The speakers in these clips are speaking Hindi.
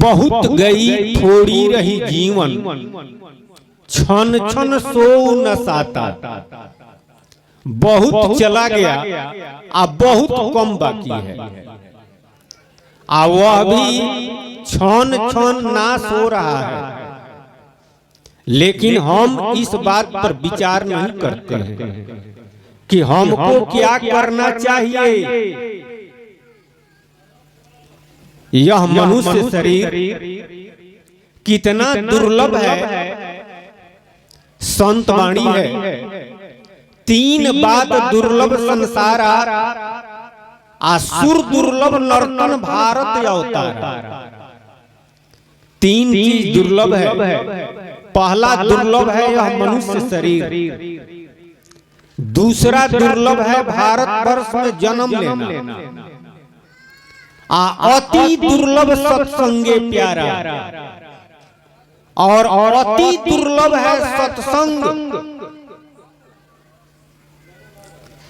बहुत गई थोड़ी रही जीवन, क्षण क्षण सोऊ न साता। बहुत चला गया अब बहुत कम बाकी है, आ वह भी क्षण क्षण नाश हो रहा है। लेकिन हम इस बात पर विचार नहीं करते हैं कि हमको क्या करना चाहिए। यह मनुष्य शरीर कितना दुर्लभ है। संत वाणी है, तीन बात दुर्लभ संसार, आसुर दुर्लभ नर्तन भारत अवतार। तीन चीज दुर्लभ है। पहला दुर्लभ है यह मनुष्य शरीर, दूसरा दुर्लभ है भारत वर्ष में जन्म लेना, अति दुर्लभ सत्संगे प्यारा, और अति दुर्लभ है सत्संग।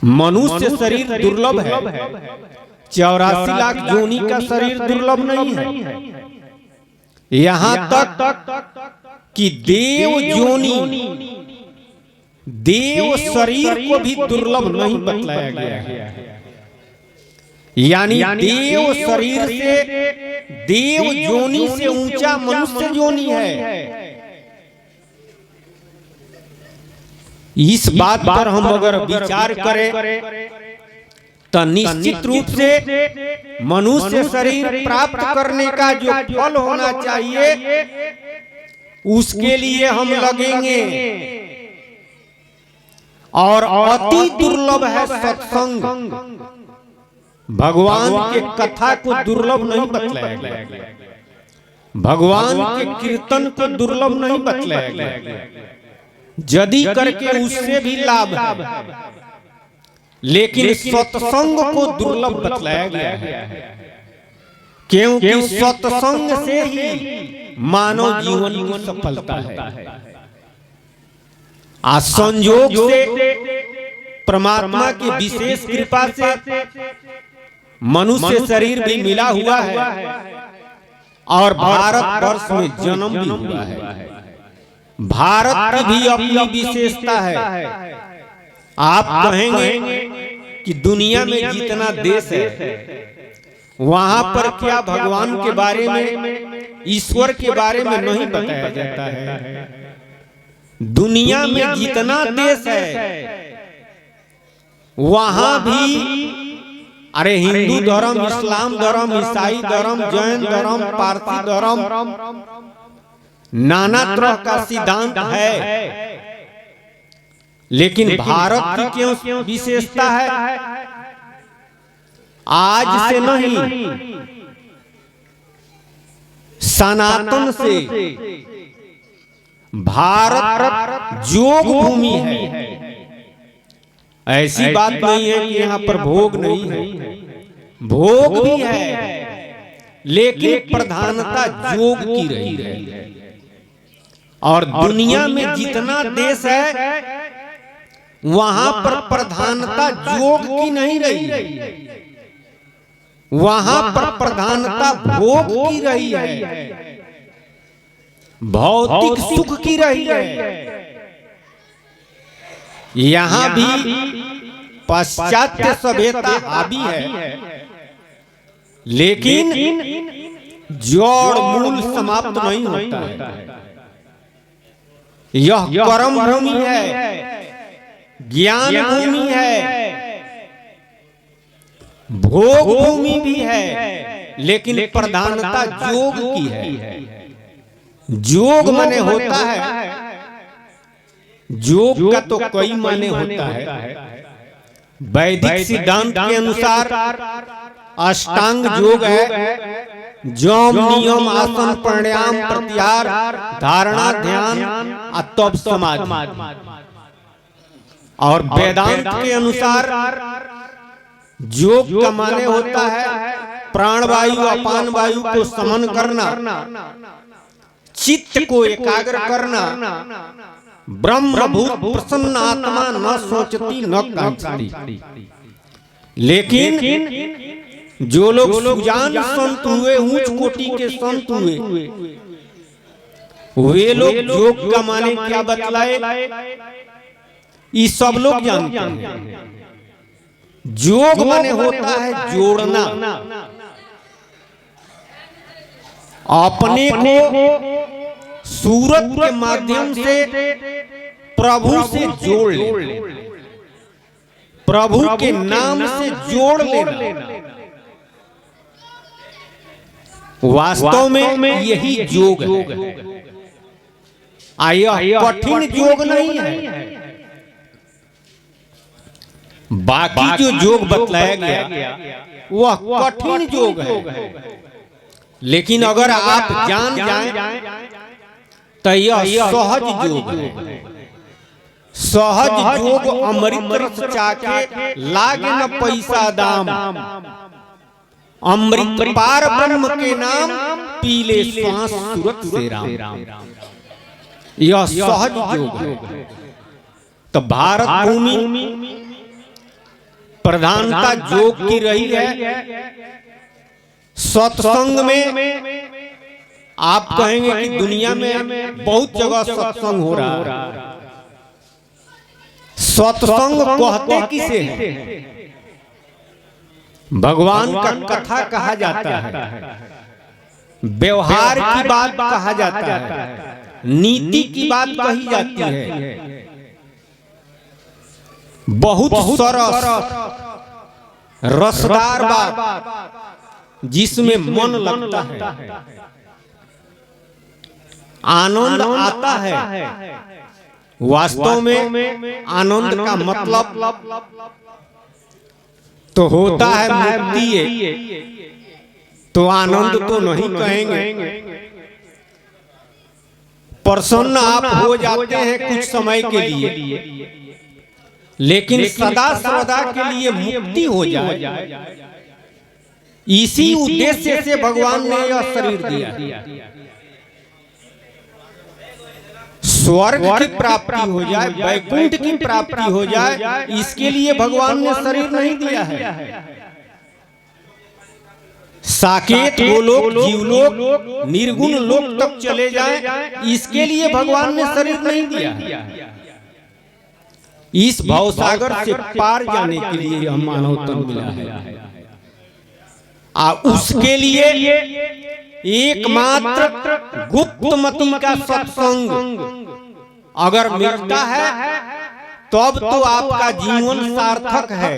मनुष्य शरीर दुर्लभ है, 84 लाख जोनी का शरीर दुर्लभ नहीं है। यहां तक कि देव जोनी, देव शरीर को भी दुर्लभ नहीं बतलाया गया है। यानी देव शरीर से, देव जोनी से ऊंचा मनुष्य जोनी है। इस बात पर हम अगर विचार करें तो निश्चित रूप से मनुष्य शरीर प्राप्त करने का जो फल होना चाहिए उसके लिए हम लगेंगे। और अति दुर्लभ है सत्संग। भगवान के कथा को दुर्लभ नहीं बतलाया गया, भगवान के कीर्तन को दुर्लभ नहीं बतलाया गया। यदि करके उससे भी लाभ है, लेकिन सत्संग को दुर्लभ बतलाया गया है, क्योंकि सत्संग से ही मानव जीवन की सफलता है। आज संयोग से, परमात्मा की विशेष कृपा से मनुष्य शरीर भी मिला हुआ है और भारत वर्ष में जन्म भी हुआ है। भारत की भी अपनी विशेषता है। आप कहेंगे कि दुनिया में जितना देश है वहां पर क्या भगवान के बारे में, ईश्वर के बारे में नहीं बताया जाता है? दुनिया में जितना देश है वहां भी, अरे हिंदू धर्म, इस्लाम धर्म, ईसाई धर्म, जैन धर्म, पारसी धर्म, नाना तरह का सिद्धांत है। लेकिन भारत की क्यों विशेषता है? आज से नहीं, सनातन से भारत योग भूमि है। ऐसी बात नहीं है कि यहाँ पर भोग नहीं है, भोग भी है, लेकिन प्रधानता योग की रही है। और दुनिया में जितना देश है वहां पर प्रधानता योग की नहीं रही, वहां पर प्रधानता भोग की रही है, भौतिक सुख की रही है। यहाँ भी पाश्चात्य सभ्यता हावी है, लेकिन जड़ मूल समाप्त नहीं होता है। यह कर्म भूमि है, ज्ञान भूमि है, भोग भूमि भी है, लेकिन प्रधानता योग की है। योग माने होता है, योग का तो कई माने होता है। वैदिक सिद्धांत के अनुसार अष्टांग योग है, जम, नियम, आसन, प्राणायाम, प्रत्याहार, धारणा, ध्यान, तप, समाधि। और वेदांत के अनुसार योग का माने होता है प्राण वायु, अपान वायु को समन करना, चित्त को एकाग्र करना, ब्रह्मभूत प्रसन्न आत्मा न सोचती न कांक्षती। लेकिन जो लोग सुजान संत हुए, ऊंच कोटि के संत हुए, वे लोग जोग का माने क्या बतलाए, ये सब लोग जानते हैं। जोग माने होता है जोड़ना, अपने को सूरत के माध्यम से प्रभु से जोड़ ले, प्रभु के नाम से जोड़ लेना। वास्तव में यही योग है। यह कठिन योग नहीं है। बाकी जो योग बतलाया गया वह कठिन योग है, लेकिन अगर आप जान जाएं तो यह सहज योग है। सहज योग अमृत रस चाके लागे न पैसा दाम, अमृत पार ब्रह्म के नाम पीले श्वास सूरत से राम। यह सहज योग है। तो भारत भूमि प्रधानता योग की रही है। सत्संग में आप कहेंगे कि दुनिया में बहुत जगह सत्संग हो रहा है। सत्संग कहते किसे हैं? भगवान का कथा कहा जाता है, व्यवहार की बात कहा जाता है, नीति की बात कही जाती है। बहुत सरस रसदार बात जिसमें मन लगता है, आनंद आता है। वास्तव में आनंद का मतलब तो होता है मुक्ति, तो आनंद तो नहीं कहेंगे। प्रसन्न आप हो जाते हैं कुछ समय के लिए, लेकिन सदा सर्वदा के लिए मुक्ति हो जाए, इसी उद्देश्य से भगवान ने यह शरीर दिया। स्वर्ग की प्राप्ति हो जाए, वैकुंठ की प्राप्ति हो जाए, इसके लिए भगवान ने शरीर नहीं दिया है। साकेत गोलोक, जीवलोक, निर्गुण लोक तक चले जाएं, इसके लिए भगवान ने शरीर नहीं दिया है। इस भवसागर से पार जाने के लिए हम मानव तन मिला है। उसके लिए एकमात्र गुप्तमती का सत्संग अगर मिलता है तब तो आपका जीवन सार्थक है।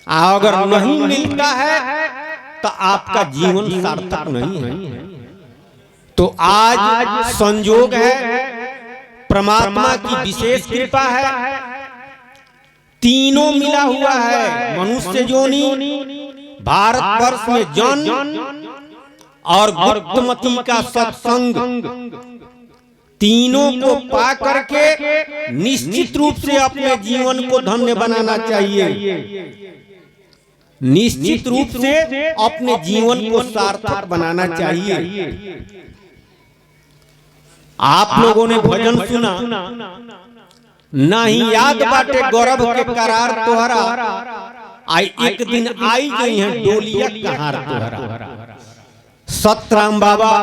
अगर नहीं मिलता है तो आपका जीवन सार्थक नहीं है। तो आज संयोग है, परमात्मा की विशेष कृपा है, तीनों मिला हुआ है। मनुष्य जोनी, भारतवर्ष में जन्म और गुप्तमती का सत्संग, तीनों को पा करके निश्चित रूप से अपने जीवन को धन्य बनाना चाहिए। निश्चित रूप से अपने जीवन को सार्थक बनाना चाहिए। आप लोगों ने भजन सुना, नहीं याद बाटे गौरव के करार तोहरा, आई एक दिन आई गई है डोलिया कहार तोहरा। सतराम बाबा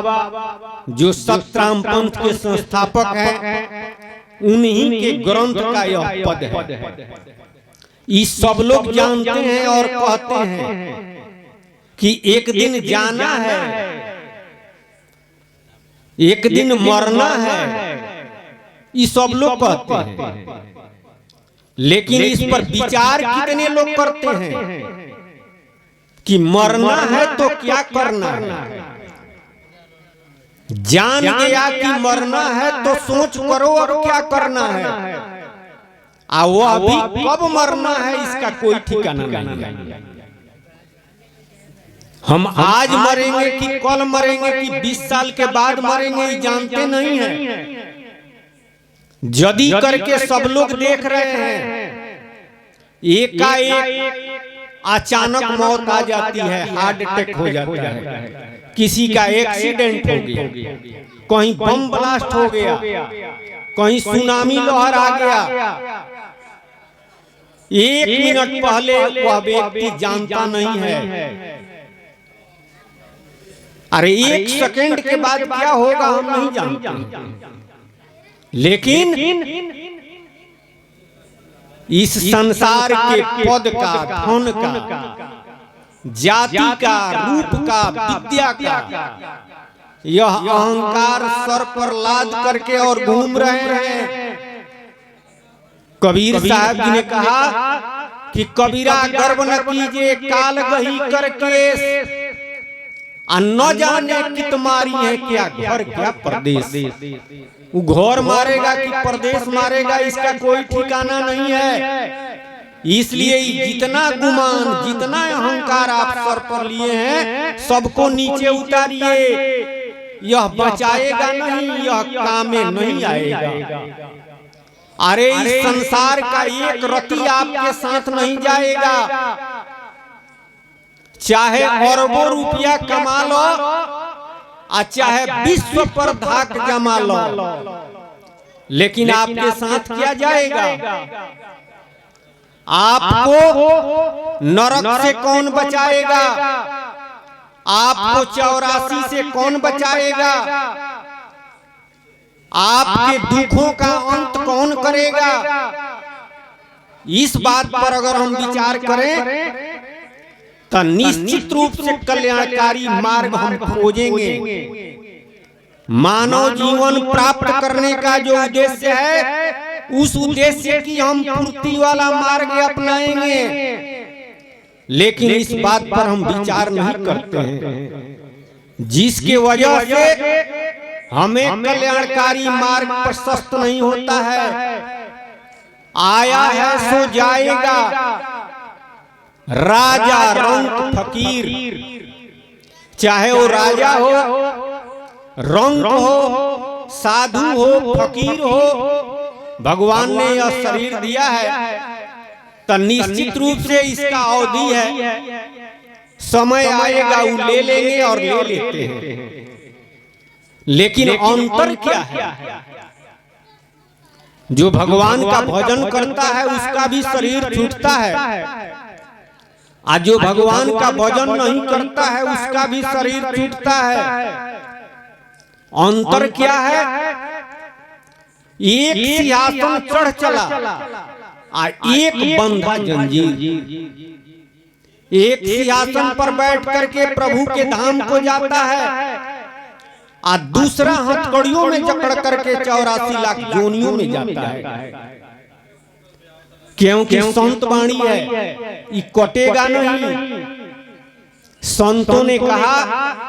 जो सतराम पंथ के संस्थापक हैं, उन्हीं के ग्रंथ का यह पद है। ये सब लोग जानते हैं और कहते हैं कि एक दिन जाना है, एक दिन मरना है, ये सब लोग कहते हैं। लेकिन इस पर विचार कितने लोग करते हैं कि मरना है तो क्या करना है? जान गया कि मरना है तो सोच करो अब क्या करना है। वो अभी कब मरना है इसका कोई ठिकाना नहीं है। हम आज मरेंगे कि कल मरेंगे कि 20 साल के बाद मरेंगे, ये जानते नहीं हैं। यदि करके सब लोग देख रहे हैं, एकाएक अचानक मौत आ जाती है, हार्ट अटैक हो जाता है, किसी का एक्सीडेंट हो गया, कहीं बम ब्लास्ट हो गया, कहीं सुनामी लहर आ गया, एक मिनट पहले वह व्यक्ति जानता नहीं है, अरे एक सेकंड के बाद क्या होगा हम नहीं जानते। लेकिन इस संसार के पद का, धन का, जाति का, रूप का, विद्या का यह अहंकार सर पर लाद करके और घूम रहे हैं। कबीर साहब जी ने कहा कि कबीरा गर्व न कीजिए काल गही करके, न जाने कि तुम्हारी है क्या घर क्या परदेश। वो घर मारेगा कि परदेश मारेगा इसका कोई ठिकाना नहीं है। इसलिए जितना गुमान, जितना अहंकार आप सर पर लिए हैं सबको नीचे उतारिए। यह बचाएगा नहीं, यह काम में नहीं आएगा। अरे इस संसार का एक रति आपके साथ नहीं जाएगा, चाहे अरबों रुपया कमा लो और चाहे विश्व पर धाक जमा लो, लेकिन आपके साथ क्या जाएगा? आपको नरक से कौन बचाएगा? आपको 84 से कौन बचाएगा? आपके दुखों का अंत कौन करेगा? इस बात पर अगर हम विचार करें तो निश्चित रूप से कल्याणकारी मार्ग हम खोजेंगे। मानव जीवन प्राप्त करने का जो उद्देश्य है, उस उद्देश्य की हम पूर्ति वाला मार्ग अपनाएंगे। लेकिन इस बात पर हम विचार नहीं करते हैं, जिसके वजह से हमें कल्याणकारी मार्ग प्रशस्त नहीं होता है। आया है सो जाएगा, राजा रंक फकीर, चाहे वो राजा हो, रंक हो, साधु हो, फकीर हो, भगवान ने यह शरीर दिया है तो निश्चित रूप से इसका अवधि है, समय आएगा वो ले लेंगे और ले लेते हैं। लेकिन अंतर क्या है? जो भगवान का भजन करता है उसका भी शरीर छूटता है, और जो भगवान का भजन नहीं करता है उसका भी शरीर छूटता है। अंतर क्या है? एक सिंहासन चढ़ चला और एक बंधा जंजीर। एक सिंहासन पर बैठ करके प्रभु के धाम को जाता है और दूसरा हथकड़ियों में जकड़ करके 84 लाख योनियों में जाता है। क्योंकि संत वाणी है, ये कटेगा नहीं। संतों ने कहा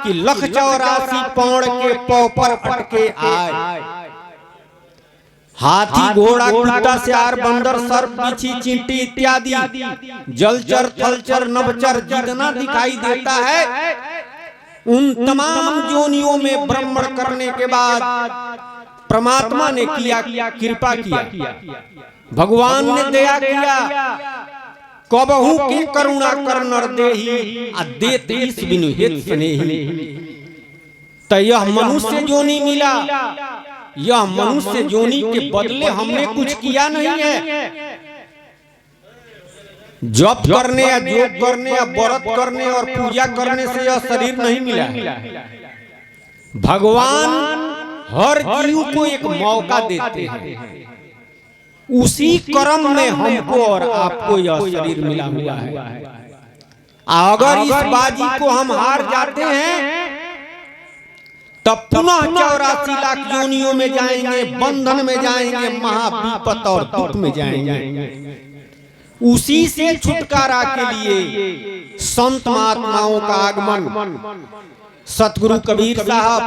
कि 184 पौड़ के पौ पर अटके आए। हाथी, घोड़ा, कुत्ता, सियार, बंदर, सर्प, बिच्छी, चींटी इत्यादि जलचर, थलचर, नभचर जितना दिखाई देता है, उन तमाम योनियों में भ्रमण करने के बाद परमात्मा ने किया कृपा किया, भगवान ने दया किया। कबहू की करुणा कर नर देही आ देत ईश बिनु हित स्नेही। तो यह मनुष्य जोनी मिला, यह मनुष्य जोनी के बदले हमने कुछ किया नहीं है। जप करने या जोग करने या व्रत करने और पूजा करने से यह शरीर नहीं मिला है। भगवान हर जीव को एक मौका देते हैं, उसी कर्म में हमको और आपको यह शरीर मिला हुआ है। अगर इस बाजी को हम हार जाते हैं तब पुनः 84 लाख योनियों में जाएंगे, बंधन में जाएंगे, महाविपत और दुख में जाएंगे। उसी से छुटकारा के लिए संत महात्माओं का आगमन, सतगुरु कबीर साहब,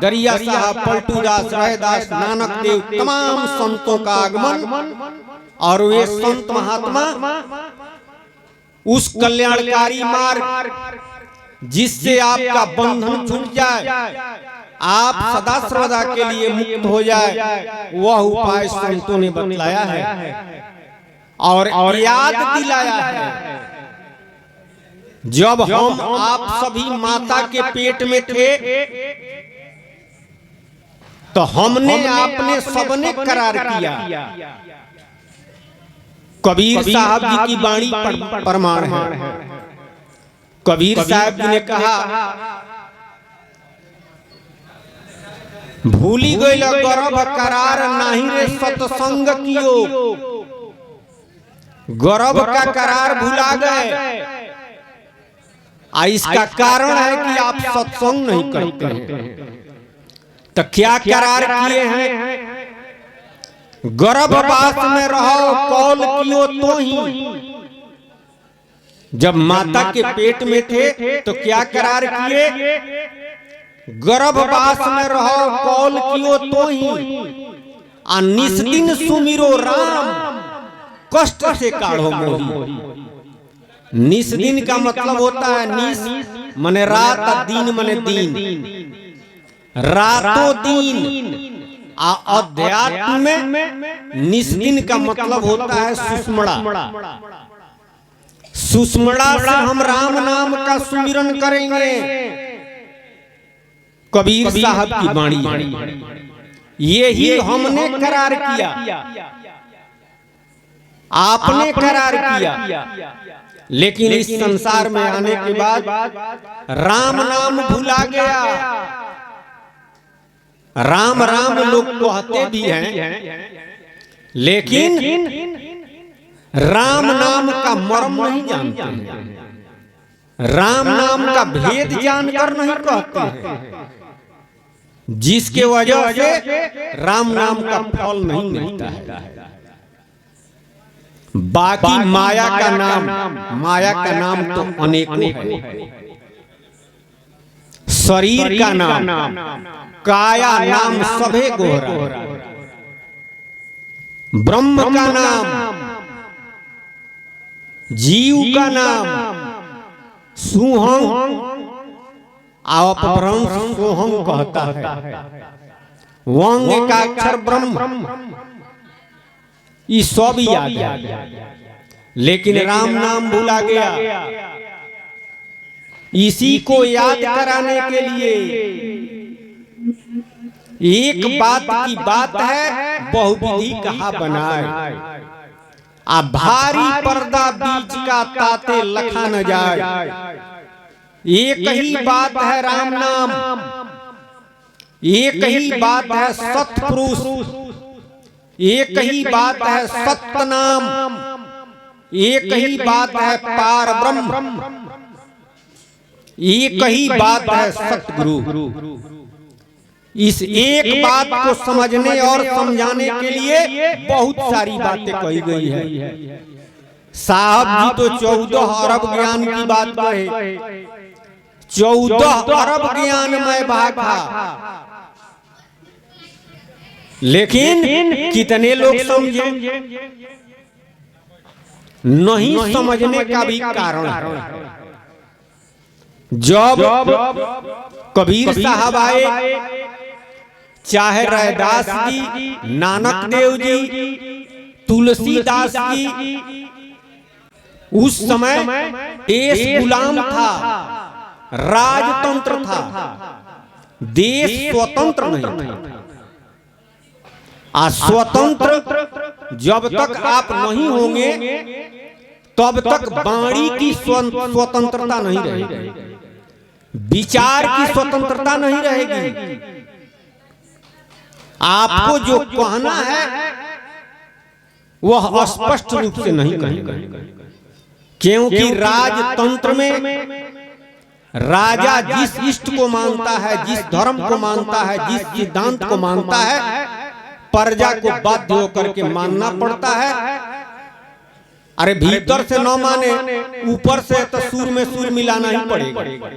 दरिया साहब, पलटूदास, रैदास, नानक देव, तमाम संतों का आगमन, और वे संत महात्मा उस कल्याणकारी मार्ग जिससे आपका बंधन छूट जाए, आप सदा श्रद्धा के लिए मुक्त हो जाए, वह उपाय संतों ने बतलाया है और याद दिलाया है। जब हम आप सभी माता के पेट में थे तो हमने आपने सबने करार किया, कबीर साहब जी की वाणी प्रमाण है। कबीर साहब जी ने कहा, भूली गइल गर्भ करार नाही रे सत्संग कियो। गर्भ का करार भुला गए, इसका कारण है कि आप सत्संग नहीं करते हैं। तो क्या करार किए हैं? गर्भवास में रहो कौल कियो तो ही। जब माता के पेट में थे तो क्या करार किए? गर्भवास में रहो कौल कियो तो ही, निस दिन सुमिरो राम कष्ट से काढ़ो मोही। निस दिन का मतलब होता है, निस मने रात, दिन मने दिन, रातों दिन। अध्यात्म में निस दिन का मतलब होता है सुषमड़ा। सुषमड़ा से हम राम नाम का सुमिरन करेंगे। कबीर साहब की वाणी यही हमने करार किया, आपने करार किया। लेकिन इस संसार में आने के बाद राम नाम भुला गया। राम राम लोग कहते भी हैं, लेकिन राम नाम का मर्म नहीं जानते हैं। राम नाम का भेद जानकर नहीं कहते हैं, जिसके वजह से राम नाम का फल नहीं मिलता है। बाकी माया का नाम तो अनेकों है। शरीर का नाम, काया नाम सभे गोहरा। ब्रह्म का नाम, जीव का नाम सुहम, अपभ्रंश सोहम कहता है। वंग का अक्षर ब्रह्म, ये सब याद है, लेकिन राम नाम भूला गया। इसी को याद कराने के लिए एक बात की बात है, बहुविधि कहा बनाए। भारी पर्दा बीच का ताते लखा न जाए। एक ही बात है राम नाम, एक ही बात है सत्पुरुष, एक ही बात है सत्य नाम, एक ही बात है पार ब्रह्म, एक ही बात है सतगुरु। इस एक बात को समझने और समझाने के लिए बहुत सारी बातें कही गई है। साहब जी तो 14 अरब ज्ञान की बात कहे। 14 अरब ज्ञान में भागा, लेकिन कितने लोग समझे? नहीं समझने का भी कारण है। जब कबीर साहब आए, चाहे रैदास जी, नानक देव जी, तुलसीदास जी, उस समय देश गुलाम था, राजतंत्र था, देश स्वतंत्र नहीं था। स्वतंत्र जब तक आप नहीं होंगे तब तक वाणी की स्वतंत्रता नहीं रहेगी, विचार की स्वतंत्रता नहीं रहेगी। आपको जो कहना है वह स्पष्ट रूप से नहीं कहेंगे, क्योंकि राजतंत्र में राजा जिस इष्ट को मानता है, जिस धर्म को मानता है, जिस सिद्धांत को मानता है, प्रजा को बाध्य होकर के मानना पड़ता है। अरे भीतर से न माने, ऊपर से तो सूर में सूर मिलाना ही पड़ेगा।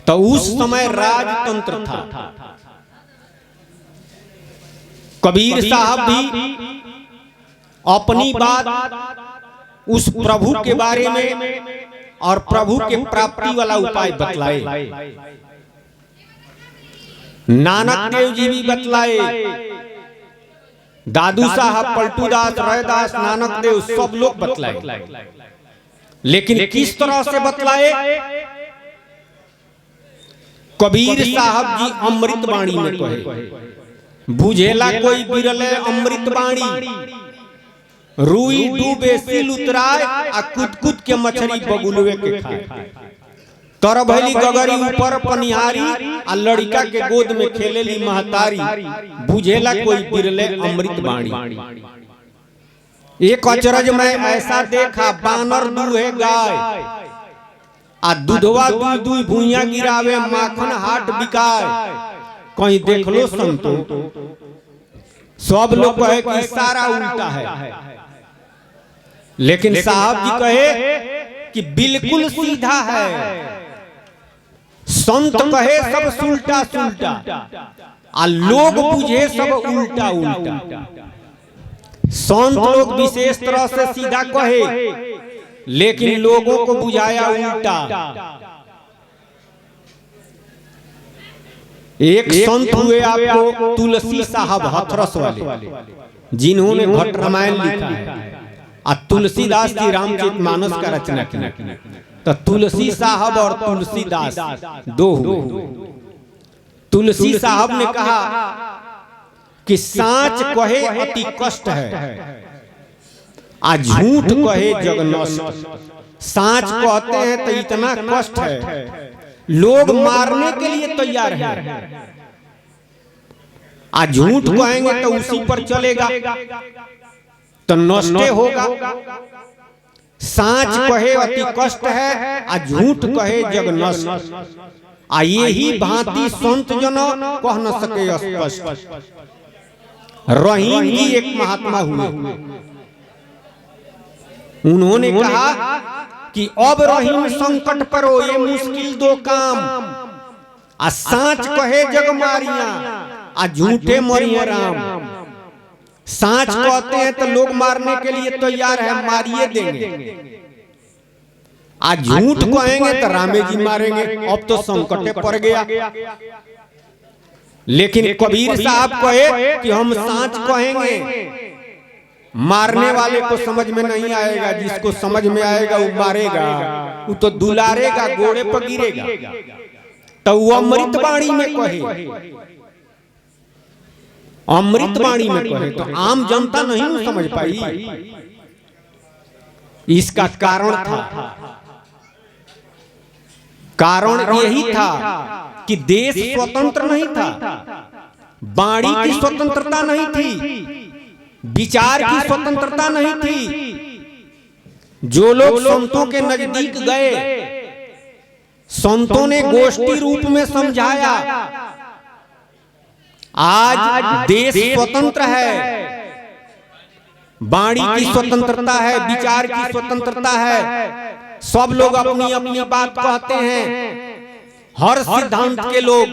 तो उस समय राजतंत्र था। कबीर साहब भी अपनी बात उस प्रभु के बारे में और प्रभु के प्राप्ति वाला उपाय बतलाए। नानक देव जी भी बतलाए, दादू साहब, पलटूदास, रैदास, नानक देव सब लोग बतलाए। लेकिन किस तरह से बतलाए? कबीर साहब जी अमृत वाणी में कहे, बुझेला कोई बिरले अमृत वाणी। रुई डूबे सील उतराय आ कूद कूद के मछली बगुलवे के खाए। तर भैली गगरी ऊपर पनिहारी आ लड़का के गोद में खेलेली महतारी, बुझेला कोई बिरले अमृत बाणी। एक अचरज में ऐसा देखा, बानर दूहे गाय आ दूधवा दूध दूध भुइया गिरावे, माखन हाट बिकाय। कहीं देख लो संतो, सब लोग कहे कि सारा उल्टा है, लेकिन साहब जी कहे कि बिल्कुल सीधा है। संत कहे सब सुलटा सुलटा आ लोग बुझे सब उल्टा उल्टा। संत लोग विशेष तरह से सीधा कहे, लेकिन लोगों को बुझाया उल्टा। एक संत हुए आपको तुलसी साहब हाथरस वाले, जिन्होंने भट्ट रामायण लिखा है और तुलसीदास जी रामचरितमानस का रचना की। तो तुलसी साहब और तुलसीदास दो हुए। तुलसी साहब ने कहा कि सांच कहे अति कष्ट है आ झूठ कहे जग नष्ट। सांच कहते हैं तो इतना कष्ट है, लोग मारने के लिए तैयार है, आ झूठ कहेंगे तो उसी पर चलेगा तो नष्ट होगा। सांच कहे अति कष्ट है आ झूठ कहे जग नष्ट। आ यही भांति संत जनो कह न सके स्पष्ट। रहीम जी एक महात्मा हुए, उन्होंने कहा कि अब रहीम संकट परो ये मुश्किल दो काम। आ सांच कहे जग मारिया आ झूठे मरिया राम। सांच कहते हैं तो लोग मारने के लिए तैयार है, मारिए देंगे। आज झूठ कहेंगे तो रामे जी मारेंगे। अब तो संकट पड़ गया। लेकिन कबीर साहब कहे कि हम सांच कहेंगे, मारने वाले को समझ में नहीं आएगा, जिसको समझ में आएगा वो मारेगा, वो तो दुलारेगा, घोड़े पर गिरेगा। तो वो अमृत वाणी में कहे, अमृत वाणी में कहे तो आम जनता नहीं समझ पाई। इसका कारण था, कारण यही था कि देश स्वतंत्र नहीं था, वाणी की स्वतंत्रता नहीं थी, विचार की स्वतंत्रता नहीं थी। जो लोग संतों के नजदीक गए, संतों ने गोष्ठी रूप में समझाया। आज देश स्वतंत्र है, वाणी की स्वतंत्रता है, विचार की स्वतंत्रता है। सब लोग अपनी अपनी बात कहते हैं। हर सिद्धांत के लोग,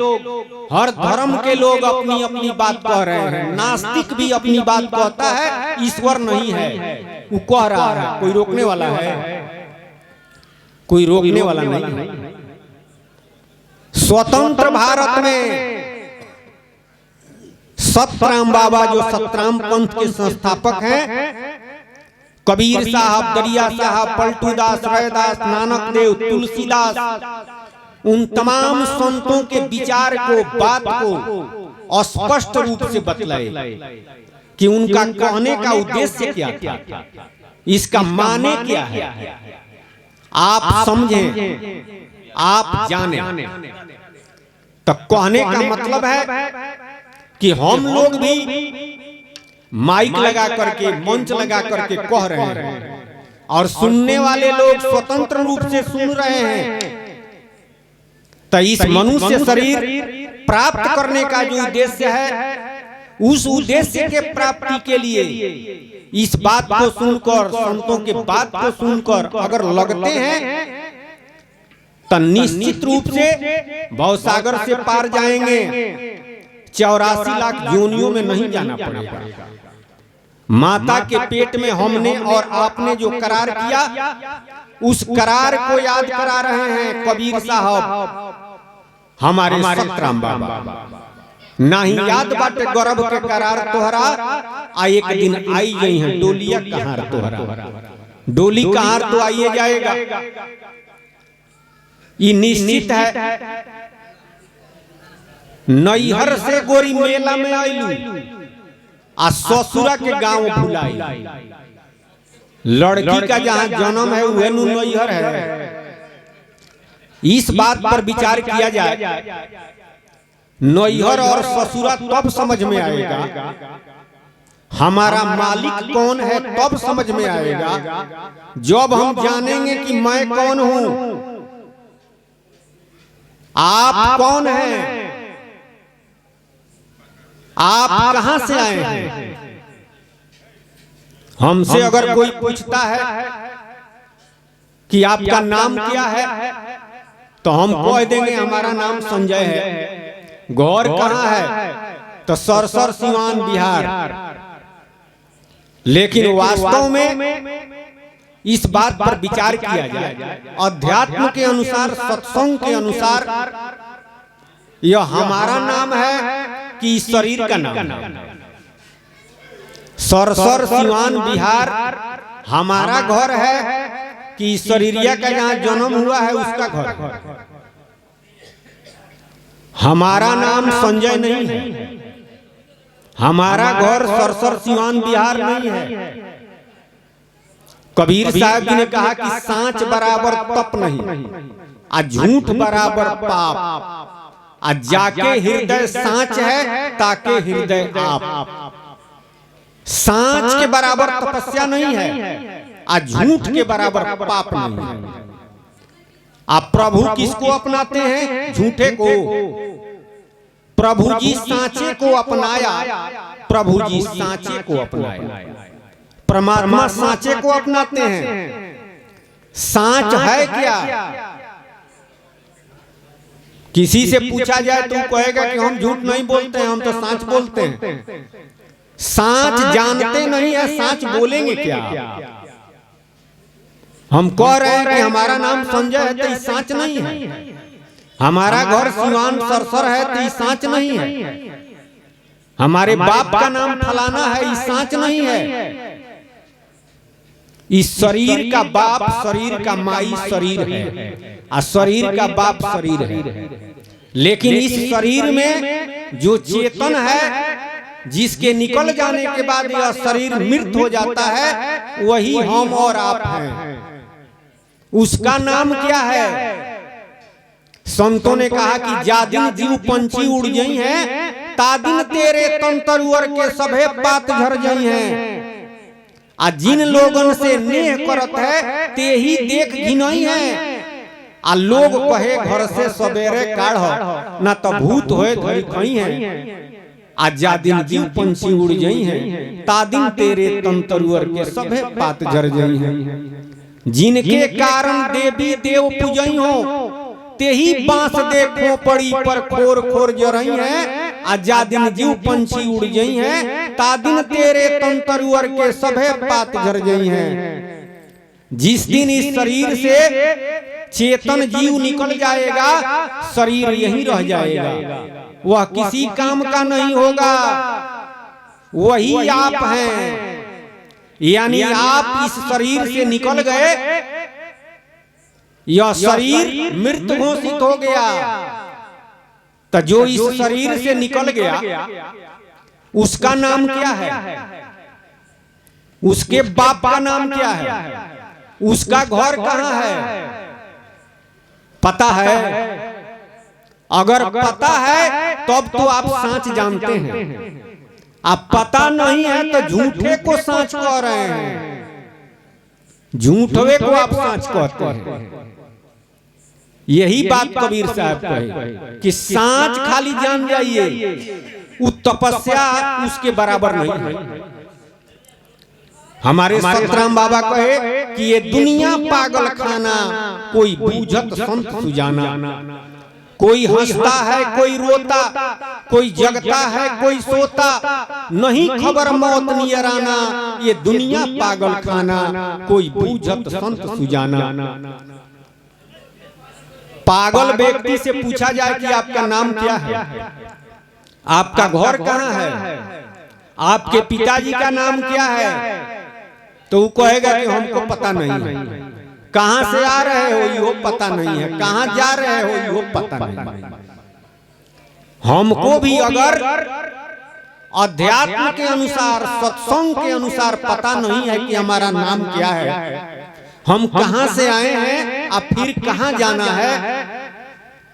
हर धर्म के लोग अपनी अपनी बात कह रहे हैं। नास्तिक भी अपनी बात कहता है, ईश्वर नहीं है, वो कह रहा है। कोई रोकने वाला है? कोई रोकने वाला नहीं है। स्वतंत्र भारत में सतराम बाबा, जो सतराम पंथ के संस्थापक हैं, कबीर साहब, दरिया साहब, पलटूदास, रैदास, नानक देव, तुलसीदास, उन तमाम संतों के विचार को, बात को स्पष्ट रूप से बतलाए कि उनका कहने का उद्देश्य क्या था, इसका माने क्या है। आप समझें, आप जाने। तो कहने का मतलब है कि हम लोग भी माइक लगा करके, मंच लगा करके कह रहे हैं और सुनने वाले लोग स्वतंत्र रूप से सुन रहे हैं। तो इस मनुष्य शरीर प्राप्त करने का जो उद्देश्य है, उस उद्देश्य के प्राप्ति के लिए इस बात को सुनकर, संतों के बात को सुनकर अगर लगते हैं तो निश्चित रूप से भवसागर से पार जाएंगे। 84 लाख योनियों में नहीं जाना पड़ेगा। माता के पेट में हमने और आपने जो करार किया, उस करार को याद करा रहे हैं कबीर साहब, हमारे सतराम बाबा। ना ही याद बाटे गर्भ के करार तोहरा, आ एक दिन आई गई है डोलिया कहार तोहरा। डोली कहार तो आइए जाएगा, ये निश्चित है। नैहर से गोरी मेला में आईलू आ ससुरा के गांव भुलाई। लड़की का जहाँ जन्म है वह नैहर है। इस बात पर विचार किया जाए, नैहर और ससुरा तब समझ में आएगा, हमारा मालिक कौन है तब समझ में आएगा, जब हम जानेंगे कि मैं कौन हूं, आप कौन हैं, आप कहां से आए हैं। हमसे अगर कोई पूछता है कि आपका नाम क्या है, तो हम कह देंगे हमारा नाम संजय है। घर कहां है, तो सरसर सिवान बिहार। लेकिन वास्तव में इस बात पर विचार किया जाए, अध्यात्म के अनुसार, सत्संग के अनुसार, यह हमारा नाम है कि इस शरीर का नाम। सरसर सिवान बिहार हमारा घर है कि शरीरिया का जहाँ जन्म हुआ है उसका घर। हमारा नाम संजय नहीं है, हमारा घर सरसर सिवान बिहार नहीं है। कबीर साहब जी ने कहा कि सांच बराबर तप नहीं, आ झूठ बराबर पाप, आ जाके हृदय सांच है ताके हृदय आप। सांच के बराबर तपस्या नहीं है, आ झूठ के बराबर पाप नहीं है। आप प्रभु किसको अपनाते हैं? झूठे को। प्रभु जी सांचे को अपनाया, प्रभु जी सांचे को अपनाया। परमात्मा सांचे को अपनाते हैं। सांच है क्या? किसी से पूछा जाए तो कहेगा कि हम झूठ नहीं बोलते हैं, हम तो सांच बोलते हैं। सांच जानते नहीं है, सांच बोलेंगे क्या? हम कह रहे हैं कि हमारा नाम संजय है तो ये सांच नहीं है, हमारा घर सिवान सरसर है तो ये सांच नहीं है, हमारे बाप का नाम फलाना है, ये सांच नहीं है। इस शरीर का बाप शरीर का माई शरीर है, और शरीर का बाप शरीर है। लेकिन इस शरीर में जो चेतन है, जिसके निकल जाने के बाद यह शरीर मृत हो जाता है, वही हम और आप हैं। उसका नाम क्या है? संतों ने कहा कि जादिन जीव पंछी उड़ गई हैं, तादिन तेरे तंतरुअर के सभे पात झर गई हैं। आ जिन लोगन से नेह करत है, ते ही देख घिनई है। आ लोग कहे घर से सवेरे काढ़, न तो भूत होए धरी खई है। आ जादिन जीव पंछी उड़ गई हैं, तादिन तेरे तंतरुअर के सभे पात झर गई हैं। जिनके कारण देवी देव पूजई हो, ते ही बांस देखो पड़ी पर खोर खोर जरई है। आजादिन जीव पंछी उड़ गई हैं, तादिन तेरे तंतरुअर के सभे पात झर गई हैं। जिस दिन इस शरीर से चेतन जीव निकल जाएगा, शरीर यहीं रह जाएगा, वह किसी काम का नहीं होगा। वही आप हैं, यानी आप इस शरीर से निकल गए, यह शरीर मृत घोषित हो गया। तो जो इस शरीर से निकल गया उसका नाम क्या है? उसके बाप का नाम क्या है? उसका घर कहां है? पता है? अगर पता है तब तो आप सांच जानते हैं। आप पता नहीं है तो झूठे को सांच कह रहे हैं, झूठवे को आप सांच कहते हैं। यही बात कबीर साहब कहे कि सांच खाली जान जाइए, वो तपस्या उसके बराबर नहीं है। हमारे सतराम बाबा कहे कि ये दुनिया पागल खाना, कोई बूझत संत सुजाना। कोई हंसता है कोई रोता, कोई जगता है कोई सोता, नहीं खबर मौत नियराना। ये दुनिया पागल खाना, कोई बूझत संत सुजाना। पागल व्यक्ति से पूछा जाए कि आपका नाम क्या है, आपका घर कहाँ है, आपके पिताजी का नाम क्या है, तो वो कहेगा कि हमको पता नहीं है। कहां से आ रहे हो ये पता नहीं है, कहां जा रहे हो ये पता नहीं है। हमको भी अगर अध्यात्म के अनुसार, सत्संग के अनुसार पता नहीं है कि हमारा नाम क्या है, हम कहां से आए हैं और फिर कहां जाना है,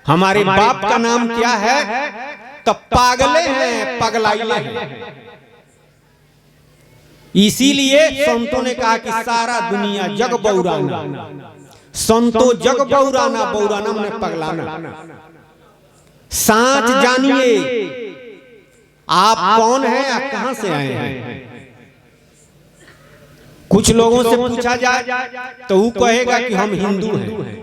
हमारे बाप का नाम क्या है, तब पागले हैं, पगलाइले हैं। इसीलिए संतों ने कहा कि सारा दुनिया जग बौराना, संतो जग बौराना, बौराना में पगलाना। सांच जानिए आप कौन हैं या कहां से आए हैं। कुछ लोगों से पूछा जाए तो वो कहेगा कि हम हिंदू हैं,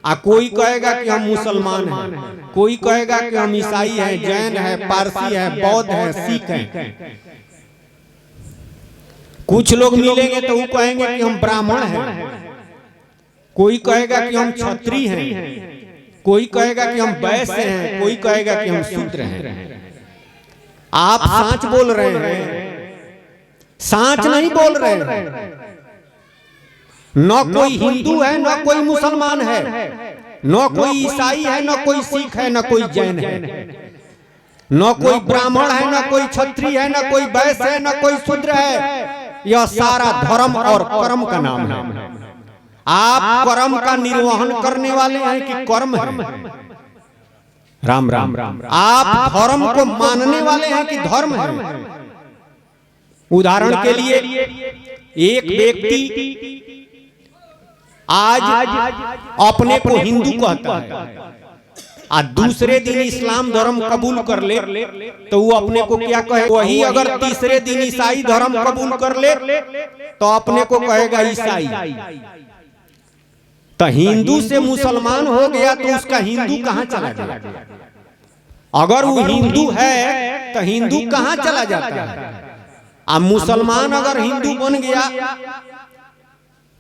आ कोई कहेगा कि हम मुसलमान हैं, कोई कहेगा कि हम ईसाई हैं, जैन हैं, पारसी हैं, बौद्ध हैं, सिख हैं। कुछ लोग मिलेंगे तो वो कहेंगे कि हम ब्राह्मण हैं, कोई कहेगा कि हम क्षत्रिय हैं, कोई कहेगा कि हम वैश्य हैं, कोई कहेगा कि हम शूद्र हैं। आप सांच बोल रहे हैं, सांच नहीं बोल रहे हैं। न कोई हिंदू है, न कोई मुसलमान है, न कोई ईसाई है, न कोई सिख है, न कोई जैन है, न कोई ब्राह्मण है, न कोई क्षत्रिय है, न कोई वैश्य है, न कोई शूद्र है। यह सारा धर्म और कर्म का नाम है। आप कर्म का निर्वहन करने वाले हैं कि कर्म है? राम राम राम। आप धर्म को मानने वाले हैं कि धर्म है? उदाहरण के लिए एक व्यक्ति आज अपने को हिंदू कहता है और दूसरे दिन इस्लाम धर्म कबूल कर ले तो वो अपने को क्या कहे? वही अगर तीसरे दिन ईसाई धर्म कबूल कर ले तो अपने को कहेगा ईसाई। तो हिंदू से मुसलमान हो गया तो उसका हिंदू कहां चला गया? अगर वो हिंदू है तो हिंदू कहां चला जाता है? अब मुसलमान अगर हिंदू बन गया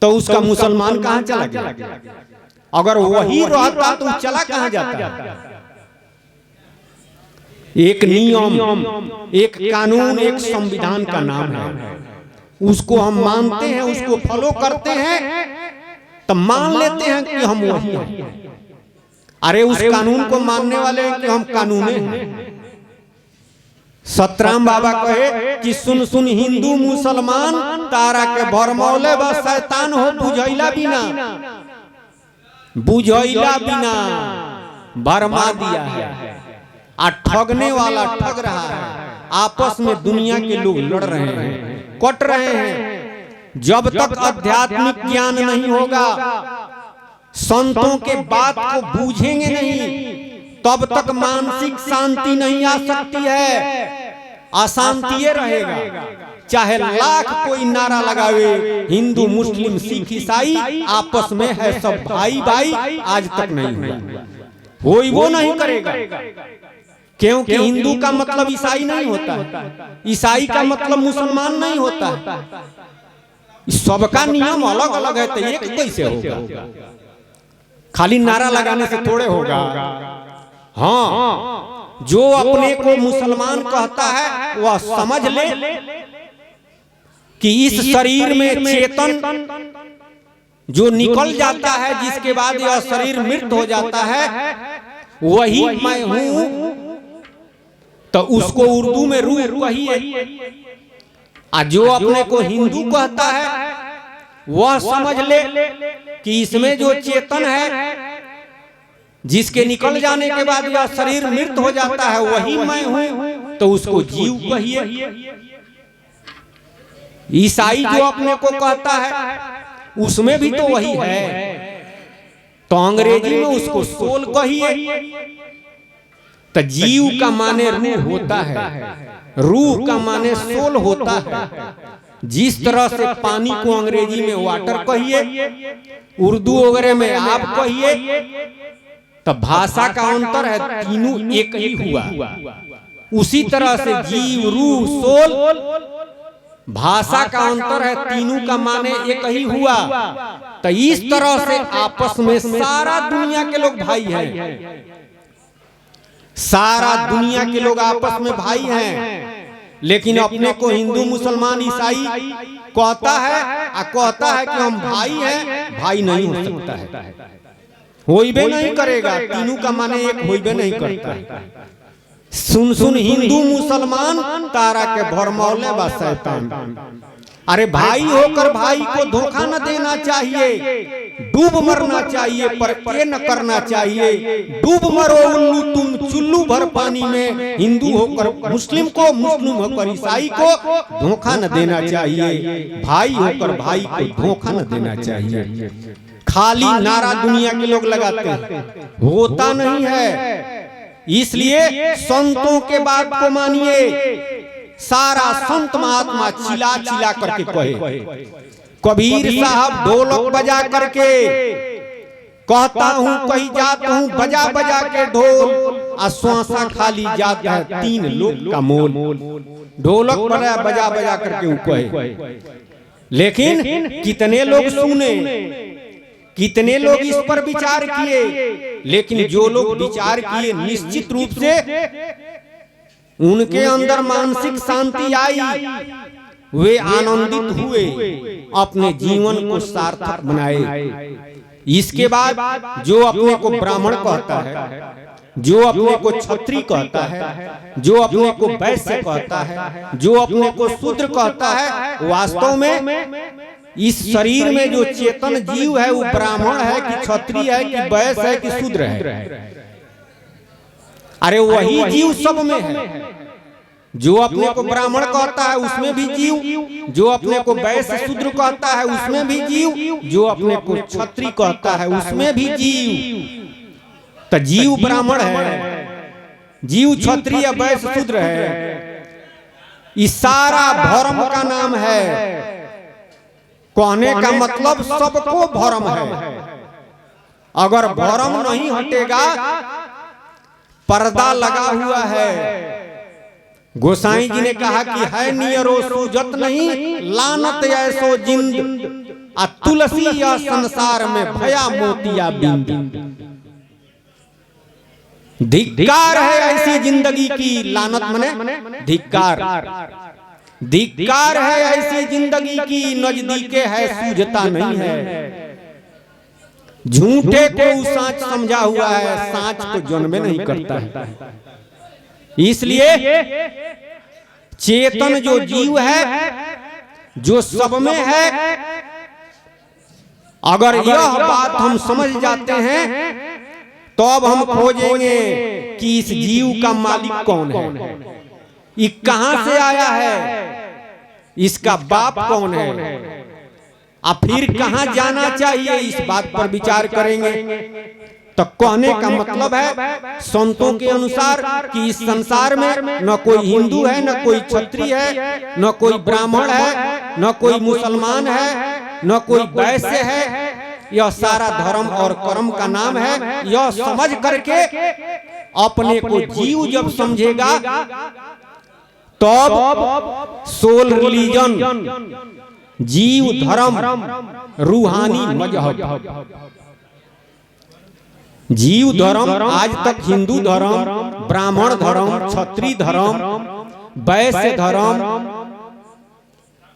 तो उसका मुसलमान कहां चला गया? अगर वही रहता तो चला कहां जाता? एक नियम, एक कानून, एक संविधान का नाम है, उसको हम मानते हैं, उसको फॉलो करते हैं तो मान लेते हैं कि हम वही हैं। अरे उस कानून को मानने वाले हैं कि हम कानूने हैं। सतराम बाबा कहे कि सुन सुन हिंदू मुसलमान, तारा के भरमौले व शैतान हो बुझैला बिना, बुझैला बिना भरमा दिया है। आ ठगने वाला ठग रहा है। आपस में दुनिया के लोग लड़ रहे हैं, कट रहे हैं। जब तक आध्यात्मिक ज्ञान नहीं होगा, संतों के बात को बूझेंगे नहीं, तब तक मानसिक शांति नहीं आ सकती है, अशांति रहेगा। चाहे लाख कोई नारा लगावे, हिंदू मुस्लिम सिख ईसाई आपस में है सब भाई भाई, आज तक नहीं हुआ, वो नहीं करेगा। क्योंकि हिंदू का मतलब ईसाई नहीं होता, ईसाई का मतलब मुसलमान नहीं होता। सबका नियम अलग अलग है, तो एक कैसे होगा? खाली नारा लगाने से थोड़े होगा। हाँ, जो अपने को मुसलमान कहता है वह समझ ले कि इस शरीर में चेतन जो निकल जाता है, जिसके बाद यह शरीर मृत हो जाता है, वही मैं हूं। तो उसको उर्दू में रूह कहिए। जो अपने को हिंदू कहता है वह समझ ले कि इसमें जो चेतन है, जिसके निकल जाने के बाद यह शरीर मृत हो जाता है, वही मैं हूं। तो उसको जीव कहिए। ईसाई जो अपने को कहता है उसमें भी तो वही है, तो अंग्रेजी में उसको सोल कहिए। तो जीव का माने रूह होता है, रूह का माने सोल होता है। जिस तरह से पानी को अंग्रेजी में वाटर कहिए, उर्दू वगैरह में आप कहिए, तो भाषा का अंतर है, तीनों एक ही हुआ। उसी तरह से जीव, रूह, सोल, भाषा का अंतर है, तीनों का माने एक ही हुआ। तो इस तरह से आपस में सारा दुनिया के लोग भाई हैं, सारा दुनिया के लोग आपस में भाई हैं। लेकिन अपने को हिंदू मुसलमान ईसाई कहता है कि हम भाई हैं। भाई नहीं हो सकता है, होइबे नहीं करेगा। तीनों का माने एक होइबे नहीं करता है। सुन सुन हिंदू मुसलमान तारा के भरमौले बा शैतान। अरे भाई होकर भाई को धोखा न देना चाहिए, डूब मरना चाहिए पर ये न करना चाहिए। डूब मरो उल्लू तुम चुल्लू भर पानी में, हिंदू होकर मुस्लिम को, मुस्लिम होकर ईसाई को धोखा न देना चाहिए। भाई होकर भाई को धोखा न देना चाहिए। खाली नारा दुनिया के लोग लगाते हैं, होता नहीं है। इसलिए संतों के बात को मानिए। सारा संत महात्मा चिल्ला चिल्ला करके कहे। कबीर साहब ढोलक बजा करके कहता हूँ कहीं जाता हूँ बजा बजा के ढोल, आश्वासा खाली जाता है 3 लोग का मोल। ढोलक बजा बजा बजा करके वो कहे, लेकिन कितने लोग सुने, कितने लोग इस पर विचार किए। लेकिन जो लोग विचार किए निश्चित रूप से उनके अंदर मानसिक शांति आई, वे आनंदित हुए, अपने जीवन को सार्थक बनाए। इसके बाद जो अपने को ब्राह्मण कहता है, जो अपने को क्षत्रिय कहता है, जो अपने को वैश्य कहता है, जो अपने को शूद्र कहता है, वास्तव में इस शरीर में जो चेतन जीव है वो ब्राह्मण है कि क्षत्रिय है कि वैश्य है कि शूद्र है? अरे वही जीव सब में है। जो अपने को ब्राह्मण कहता है उसमें भी जीव, जो अपने को वैश्य शूद्र कहता है उसमें भी जीव, जो अपने को क्षत्रिय कहता है उसमें भी जीव। तो जीव ब्राह्मण है, जीव क्षत्रिय वैश्य शूद्र है। इस सारा भरम का नाम है। कहने का मतलब सबको भरम है। अगर भरम नहीं हटेगा, पर्दा लगा हुआ है। गोसाई जी ने कहा कि है नियरो सूजत नहीं, लानत ऐसो जिंद, आ तुलसी या संसार में भया मोतिया बिंद। धिक्कार है ऐसी जिंदगी की, लानत मने धिक्कार। धिक्कार है ऐसी जिंदगी की, नजदीके है सूझता नहीं है। झूठे को साच समझा हुआ है, साच को जन्मे नहीं करता है। इसलिए चेतन जो जीव है, जो सब में है, अगर यह बात हम समझ जाते हैं तो अब हम खोजेंगे कि इस जीव का मालिक कौन है, ये कहां से आया है, इसका बाप कौन है, अब फिर कहां जाना चाहिए, इस बात पर विचार करेंगे। तो कहने का मतलब है संतों के अनुसार कि इस संसार में न कोई हिंदू है, न कोई क्षत्रिय है, न कोई ब्राह्मण है, न कोई मुसलमान है, न कोई वैश्य है। यह सारा धर्म और कर्म का नाम है। यह समझ करके अपने को जीव जब समझेगा तब सोल रिलीजन, जीव धर्म, रूहानी मजहब, जीव धर्म, आज तक हिंदू धर्म, ब्राह्मण धर्म, क्षत्रिय धर्म, वैश्य धर्म,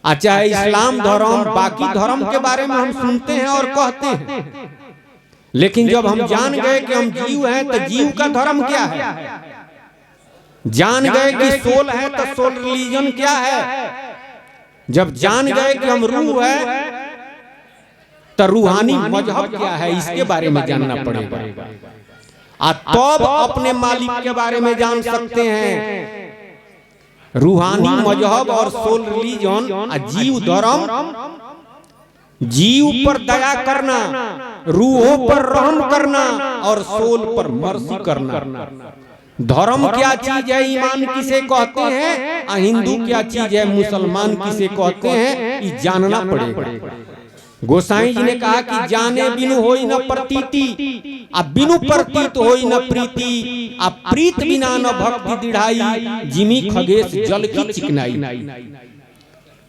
चाहे इस्लाम धर्म, बाकी धर्म के बारे में हम सुनते हैं और कहते हैं। लेकिन जब हम जान गए कि हम जीव हैं तो जीव का धर्म क्या है, जान गए कि सोल है तो सोल रिलीजन क्या है, जब जान गए कि हम रूह है तो रूहानी मजहब क्या है, इसके बारे में जानना पड़ेगा। तब अपने मालिक के बारे में जान सकते हैं। रूहानी मजहब और सोल रिलीजन, जीव धर्म, जीव पर दया करना, रूहों पर रहम करना और सोल पर मर्सी करना। धर्म क्या चीज है, ईमान किसे कहते हैं, हिंदू क्या चीज है, मुसलमान किसे कहते हैं, ये जानना पड़ेगा। गोसाई जी ने कहा कि जाने बिनु होई न प्रतीति, अब बिनु प्रतीत होई न प्रीति, अब प्रीत बिना न भक्ति दृढ़ाई, जिमी खगेश जल की चिकनाई।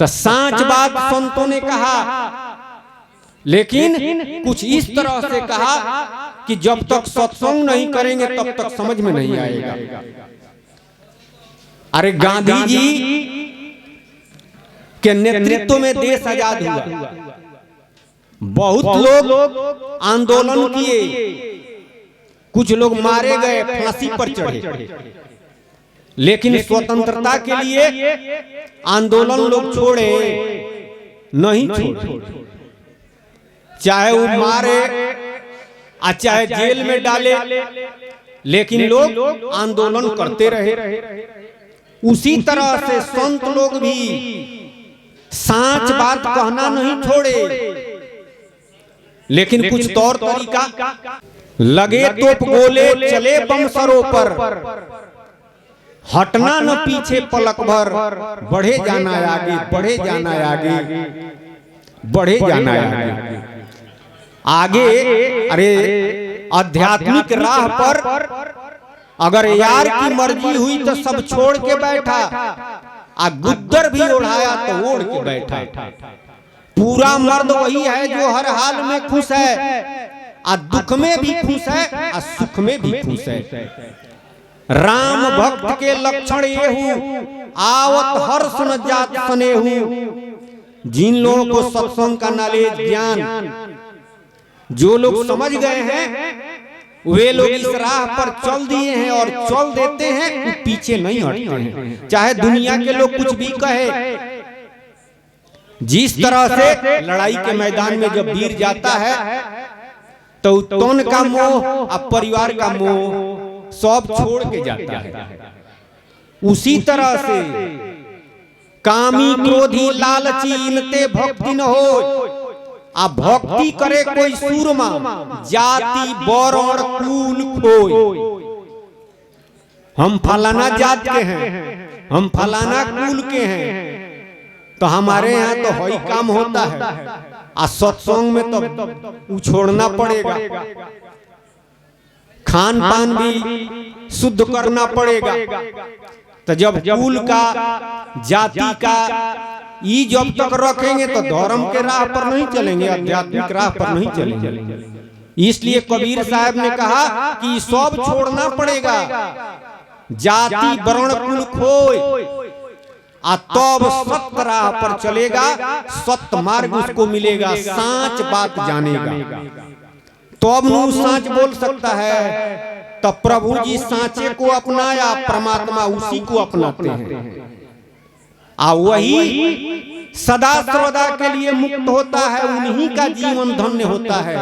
तो सांच बात संतों ने कहा, लेकिन कुछ इस तरह से कहा कि जब तक सत्संग नहीं करेंगे तब तक समझ में नहीं आएगा। अरे गांधी जी के नेतृत्व में देश आजाद हुआ, बहुत लोग आंदोलन किए, कुछ लोग मारे गए, फांसी पर चढ़े, लेकिन स्वतंत्रता के लिए आंदोलन लोग छोड़े नहीं छोड़े, चाहे वो मारे आ चाहे जेल में डाले, लेकिन लोग आंदोलन करते रहे। उसी तरह से संत लोग भी सांच बात कहना नहीं छोड़े, लेकिन कुछ तौर तरीका लगे तोप गोले चले बम सरों पर, हटना न पीछे पलक भर, बढ़े जाना आगे, बढ़े जाना आगे, बढ़े जाना आगे। आगे अरे आध्यात्मिक राह पर अगर यार की मर्जी हुई तो सब छोड़ के बैठा, आ गुद्दर भी उड़ाया तो ओढ़ के बैठा। पूरा मर्द वही है जो हर हाल में खुश है, आ दुख में भी खुश है, आ सुख में भी खुश है। राम भक्त के लक्षण ये हूँ, आवत हर्ष न जात स्नेहू। जिन लोगों को सत्संग का नॉलेज ज्ञान जो लोग समझ गए हैं, वे लोग इस राह पर चल दिए हैं और चल देते हैं, पीछे नहीं हटते हैं। चाहे दुनिया के लोग कुछ भी कहे। जिस तरह से लड़ाई के मैदान में जब वीर जाता है तो तन का मोह और परिवार का मोह सब छोड़ के जाता है। उसी तरह से कामी क्रोधी लालची इनते भक्ति न हो, आ भक्ति करे कोई सूरमा, जाति वर्ण कुल खोय। हम फलाना जात के हैं, हम फलाना कुल के हैं, तो हमारे यहाँ तो वही काम होता है। आ सत्संग में तो छोड़ना पड़ेगा, खान पान भी शुद्ध करना पड़ेगा। तो जब कुल का जाति का ये जब तक रखेंगे तो धर्म के राह पर नहीं चलेंगे, आध्यात्मिक राह पर नहीं चलेंगे। इसलिए कबीर साहब ने कहा कि सब छोड़ना पड़ेगा, जाति वर्ण कुल खोय, तब सत्य राह पर चलेगा, सत्य मार्ग उसको मिलेगा, सांच बात जानेगा, तब नु सांच बोल सकता है। तब प्रभु जी सांचे को अपनाया, परमात्मा उसी को अपनाते हैं। वही सदा सर्वदा के लिए मुक्त होता है, उन्हीं का जीवन धन्य होता है।